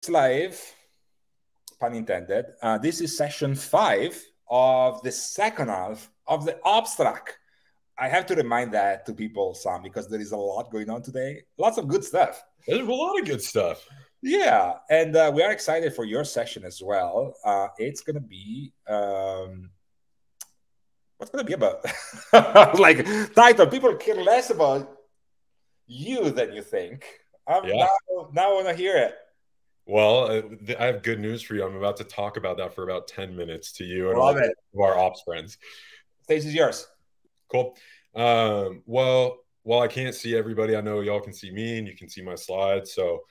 It's live, pun intended. This is session 5 of the second half of the Ops track. I have to remind that to people, Sam, because there is a lot going on today. Lots of good stuff. There's a lot of good stuff. Yeah, and we are excited for your session as well. It's going to be... what's going to be about? Like, title, people care less about you than you think. Yeah. Now I want to hear it. Well, I have good news for you. I'm about to talk about that for about 10 minutes to you and Love all it. of our ops friends. Stage is yours. Cool. Well, while I can't see everybody, I know y'all can see me and you can see my slides. So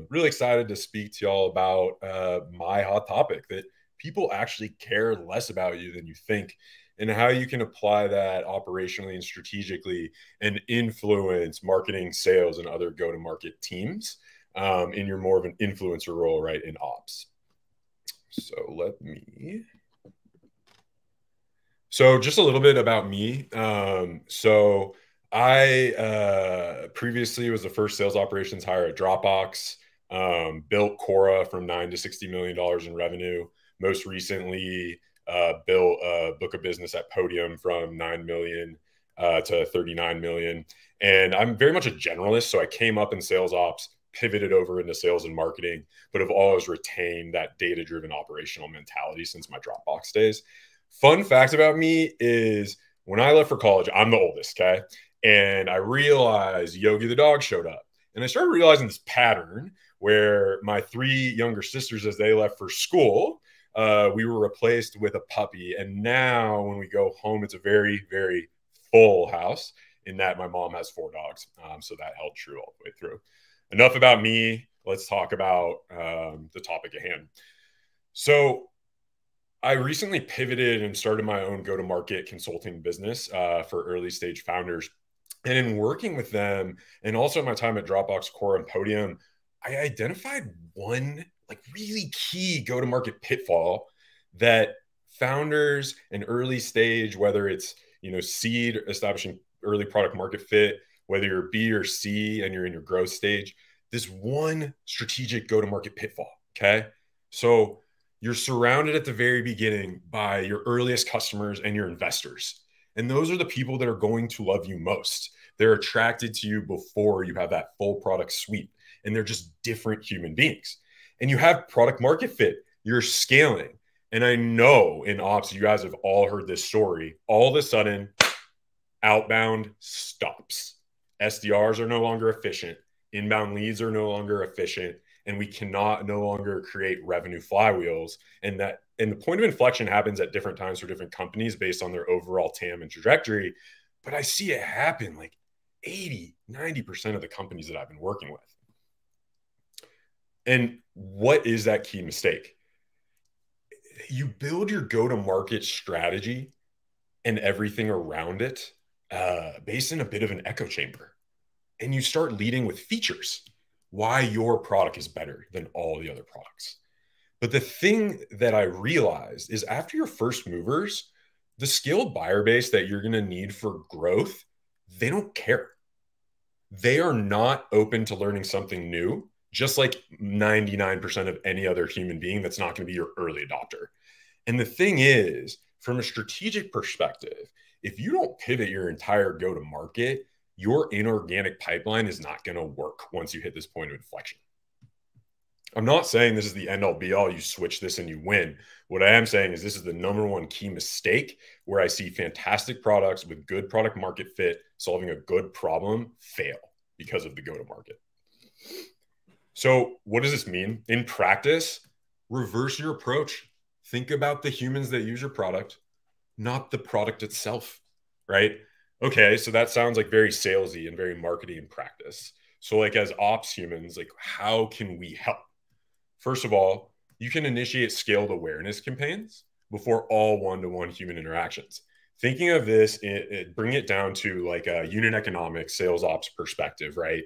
really excited to speak to y'all about my hot topic that people actually care less about you than you think, and how you can apply that operationally and strategically and influence marketing, sales, and other go-to-market teams in your more of an influencer role, right, in ops. So just a little bit about me. So I previously was the first sales operations hire at Dropbox, built Cora from $9 to $60 million in revenue. Most recently, built a book of business at Podium from 9 million to 39 million. And I'm very much a generalist. So I came up in sales ops, pivoted over into sales and marketing, but have always retained that data-driven operational mentality since my Dropbox days. Fun fact about me is when I left for college, I'm the oldest, okay? And I realized Yogi the dog showed up. And I started realizing this pattern where my 3 younger sisters, as they left for school, we were replaced with a puppy. And now when we go home, it's a very, very full house in that my mom has 4 dogs. So that held true all the way through. Enough about me. Let's talk about the topic at hand. So I recently pivoted and started my own go-to-market consulting business for early stage founders. And in working with them, and also my time at Dropbox, Core, and Podium, I identified one like really key go-to-market pitfall that founders and early stage, whether it's seed, establishing early product market fit, whether you're B or C and you're in your growth stage, this one strategic go-to-market pitfall. Okay, so you're surrounded at the very beginning by your earliest customers and your investors. And those are the people that are going to love you most. They're attracted to you before you have that full product suite. And they're just different human beings. And you have product market fit. You're scaling. And I know in ops, you guys have all heard this story. All of a sudden, outbound stops. SDRs are no longer efficient. Inbound leads are no longer efficient. And we cannot no longer create revenue flywheels. And the point of inflection happens at different times for different companies based on their overall TAM and trajectory. But I see it happen like 80, 90% of the companies that I've been working with. And what is that key mistake? You build your go-to-market strategy and everything around it based in a bit of an echo chamber. And you start leading with features, why your product is better than all the other products. But the thing that I realized is after your first movers, the skilled buyer base that you're going to need for growth, they don't care. They are not open to learning something new, just like 99% of any other human being that's not going to be your early adopter. And the thing is, from a strategic perspective, if you don't pivot your entire go-to-market, your inorganic pipeline is not going to work once you hit this point of inflection. I'm not saying this is the end all be all. You switch this and you win. What I am saying is this is the #1 key mistake where I see fantastic products with good product market fit solving a good problem fail because of the go-to-market. So what does this mean? In practice, reverse your approach. Think about the humans that use your product, not the product itself, right? Okay, so that sounds like very salesy and very marketing in practice. So like as ops humans, like how can we help? First of all, you can initiate scaled awareness campaigns before all one-to-one human interactions. Thinking of this, bring it down to like a unit economics sales ops perspective, right?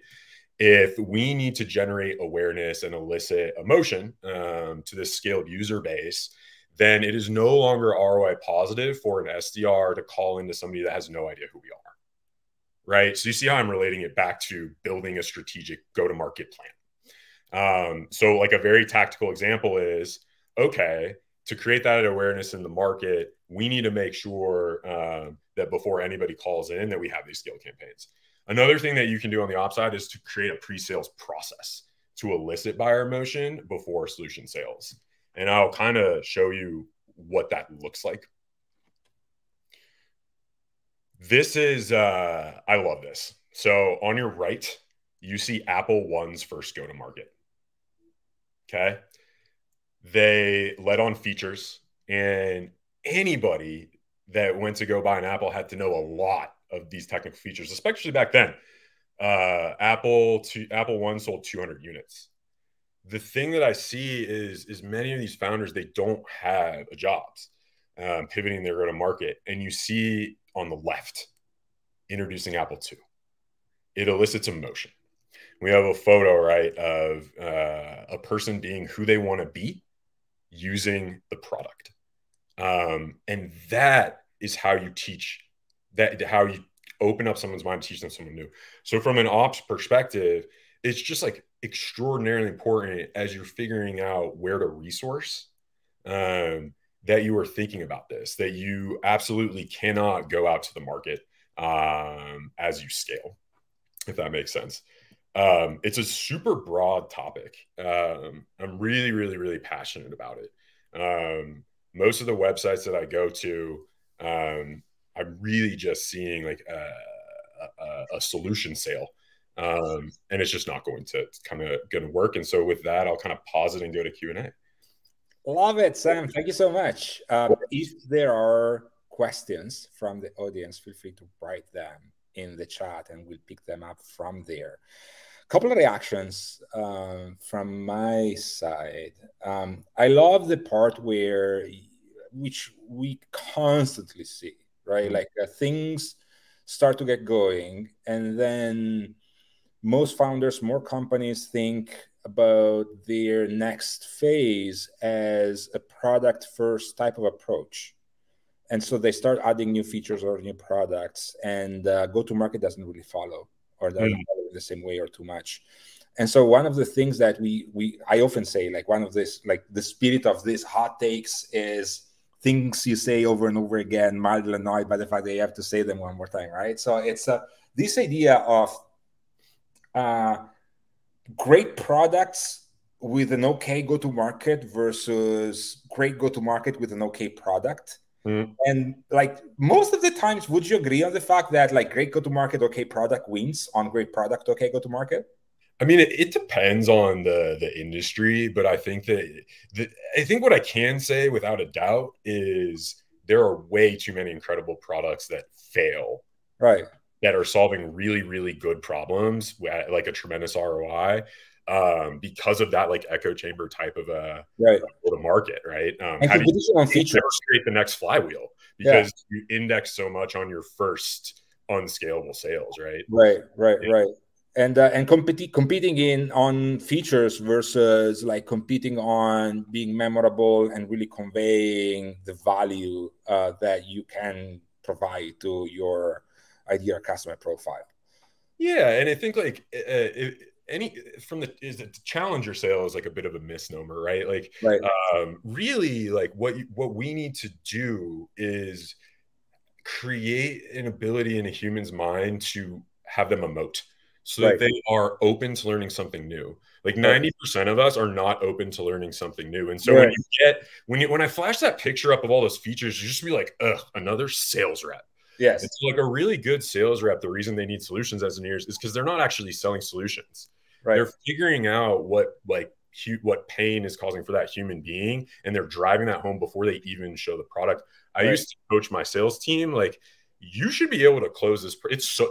If we need to generate awareness and elicit emotion to this scaled user base, then it is no longer ROI positive for an SDR to call into somebody that has no idea who we are, right? So you see how I'm relating it back to building a strategic go-to-market plan. So like a very tactical example is, okay, to create that awareness in the market, we need to make sure that before anybody calls in that we have these scale campaigns. Another thing that you can do on the ops side is to create a pre-sales process to elicit buyer emotion before solution sales. And I'll kind of show you what that looks like. This is, I love this. So on your right, you see Apple One's first go to market. Okay. They led on features, and anybody that went to go buy an Apple had to know a lot of these technical features, especially back then. Apple One sold 200 units. The thing that I see is many of these founders, they don't have jobs, pivoting their go to market, and you see on the left introducing Apple II. It elicits emotion. We have a photo, right, of a person being who they want to be using the product. And that is how you teach, that how you open up someone's mind, teach them someone new. So from an ops perspective, it's just like extraordinarily important as you're figuring out where to resource, that you are thinking about this, that you absolutely cannot go out to the market as you scale, if that makes sense. It's a super broad topic. I'm really, really, really passionate about it. Most of the websites that I go to, I'm really just seeing like a solution sale. And it's just not going to work. And so with that, I'll kind of pause it and go to Q&A. Love it, Sam. Thank you so much. If there are questions from the audience, feel free to write them in the chat and we'll pick them up from there. A couple of reactions from my side. I love the part which we constantly see, right? Like things start to get going, and then most founders, more companies think about their next phase as a product first type of approach. And so they start adding new features or new products, and go-to-market doesn't really follow, or doesn't follow the same way or too much. And so one of the things that I often say, like one of this, like the spirit of this hot takes is things you say over and over again, mildly annoyed by the fact that you have to say them one more time, right? So it's this idea of great products with an okay go-to-market versus great go-to-market with an okay product. And like most of the times, would you agree on the fact that like great go-to-market, okay product wins on great product, okay go-to-market? I mean, it depends on the industry, but I think I think what I can say without a doubt is there are way too many incredible products that fail, right? That are solving really, really good problems at like a tremendous ROI, because of that like echo chamber type of go to market, right? How do you create the next flywheel? Because you index so much on your first unscalable sales, right? Right. And competing on features versus like competing on being memorable and really conveying the value that you can provide to your ideal customer profile. Yeah, and I think like the challenger sale is like a bit of a misnomer, right? Like, really, like what we need to do is create an ability in a human's mind to have them emote, so that they are open to learning something new. Like 90% of us are not open to learning something new. And so when I flash that picture up of all those features, you just be like, ugh, another sales rep. Yes. It's like a really good sales rep. The reason they need solutions engineers is because they're not actually selling solutions. They're figuring out what pain is causing for that human being, and they're driving that home before they even show the product. I used to coach my sales team, like, you should be able to close this.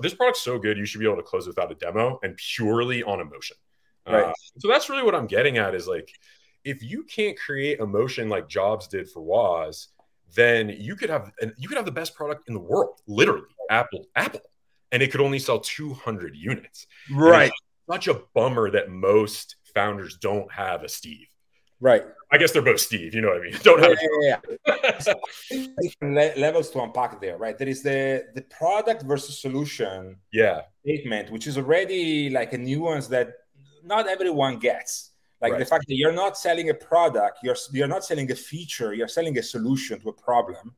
This product's so good, you should be able to close without a demo and purely on emotion. So that's really what I'm getting at is like, if you can't create emotion like Jobs did for Woz, then you could have the best product in the world, literally Apple, and it could only sell 200 units. Right. Such a bummer that most founders don't have a Steve. Right. I guess they're both Steve. You know what I mean? Don't have different levels to unpack there, right? There is the product versus solution statement, which is already like a nuance that not everyone gets. Like the Right. fact that you're not selling a product, you're not selling a feature, you're selling a solution to a problem.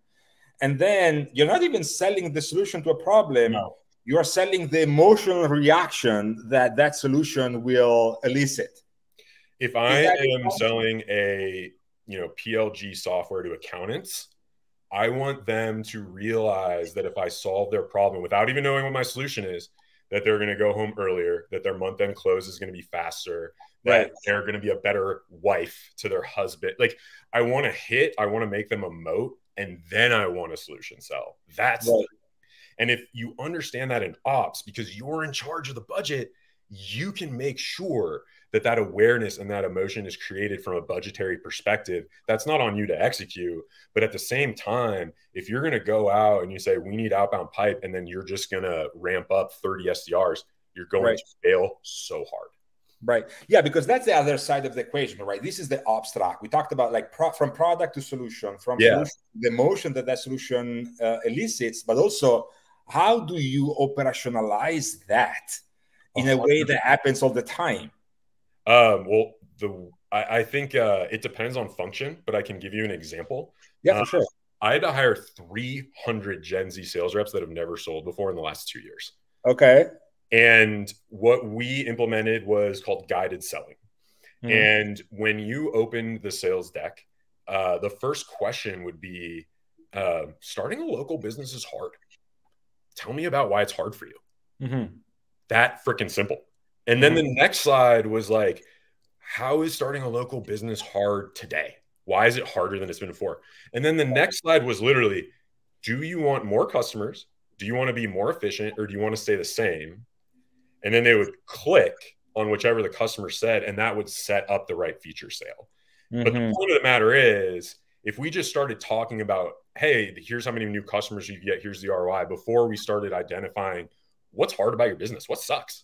And then you're not even selling the solution to a problem, No. you're selling the emotional reaction that that solution will elicit. If Is I that am selling a, PLG software to accountants, I want them to realize that if I solve their problem without even knowing what my solution is, that they're going to go home earlier, that their month end close is going to be faster, that right? they're going to be a better wife to their husband. Like, I want to make them a moat, and then I want a solution sell. Right. And if you understand that in ops, because you're in charge of the budget, you can make sure that that awareness and that emotion is created from a budgetary perspective. That's not on you to execute. But at the same time, if you're going to go out and you say, we need outbound pipe, and then you're just going to ramp up 30 SDRs, you're going Right. to fail so hard. Right. Yeah, because that's the other side of the equation, right? This is the ops track. We talked about like from product to solution, from Yeah. solution, the emotion that that solution elicits, but also how do you operationalize that in a way that happens all the time? Well, I think it depends on function, but I can give you an example. Yeah, for sure. I had to hire 300 Gen Z sales reps that have never sold before in the last 2 years. Okay. And what we implemented was called guided selling. Mm-hmm. And when you open the sales deck, the first question would be, starting a local business is hard. Tell me about why it's hard for you. Mm-hmm. That freaking simple. And then the next slide was like, how is starting a local business hard today? Why is it harder than it's been before? And then the next slide was literally, do you want more customers? Do you want to be more efficient, or do you want to stay the same? And then they would click on whichever the customer said, and that would set up the right feature sale. Mm-hmm. But the point of the matter is, if we just started talking about, hey, here's how many new customers you get, here's the ROI, before we started identifying what's hard about your business, what sucks,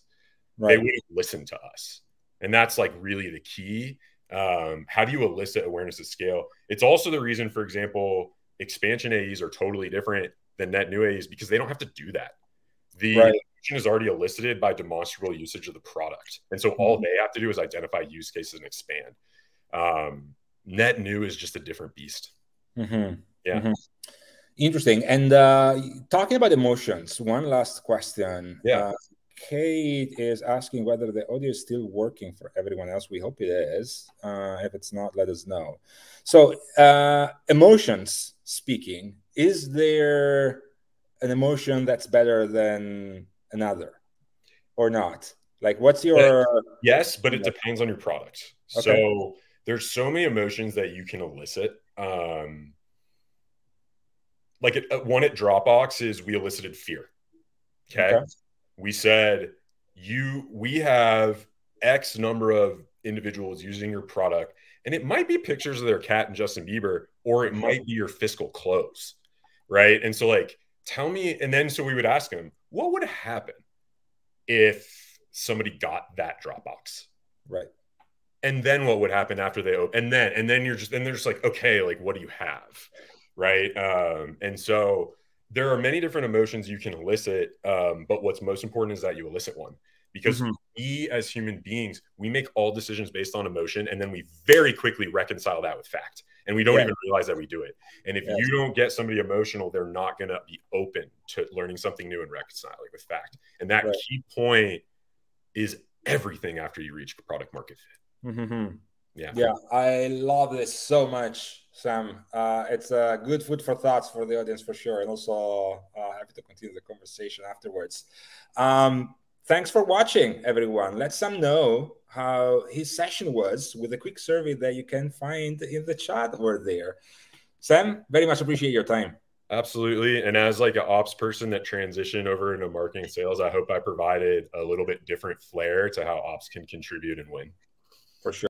right, they wouldn't listen to us. And that's like really the key. How do you elicit awareness at scale? It's also the reason, for example, expansion AEs are totally different than net new AEs, because they don't have to do that. The emotion is already elicited by demonstrable usage of the product. And so all they have to do is identify use cases and expand. Net new is just a different beast. Mm-hmm. Yeah. Mm-hmm. Interesting. And talking about emotions, one last question. Yeah. Kate is asking whether the audio is still working for everyone else. We hope it is. If it's not, let us know. So emotions speaking, is there an emotion that's better than another or not? Like, what's your... Yes, but it depends on your product. Okay. So there's so many emotions that you can elicit. Like one at Dropbox is we elicited fear. Okay. We said, we have X number of individuals using your product, and it might be pictures of their cat and Justin Bieber, or it might be your fiscal close. Right. And so like, tell me. And then, so we would ask them, what would happen if somebody got that Dropbox? Right. And then what would happen after they open? And then they're just like, okay, like, what do you have? Right. And so there are many different emotions you can elicit. But what's most important is that you elicit one, because we as human beings, we make all decisions based on emotion. And then we very quickly reconcile that with fact. And we don't even realize that we do it. And if you don't get somebody emotional, they're not going to be open to learning something new and reconciling with fact. And that key point is everything after you reach product market fit. Yeah, I love this so much, Sam. It's a good food for thoughts for the audience for sure, and also happy to continue the conversation afterwards. Thanks for watching, everyone. Let Sam know how his session was with a quick survey that you can find in the chat over there. Sam, very much appreciate your time. Absolutely. And as like an ops person that transitioned over into marketing sales, I hope I provided a little bit different flair to how ops can contribute and win. For sure.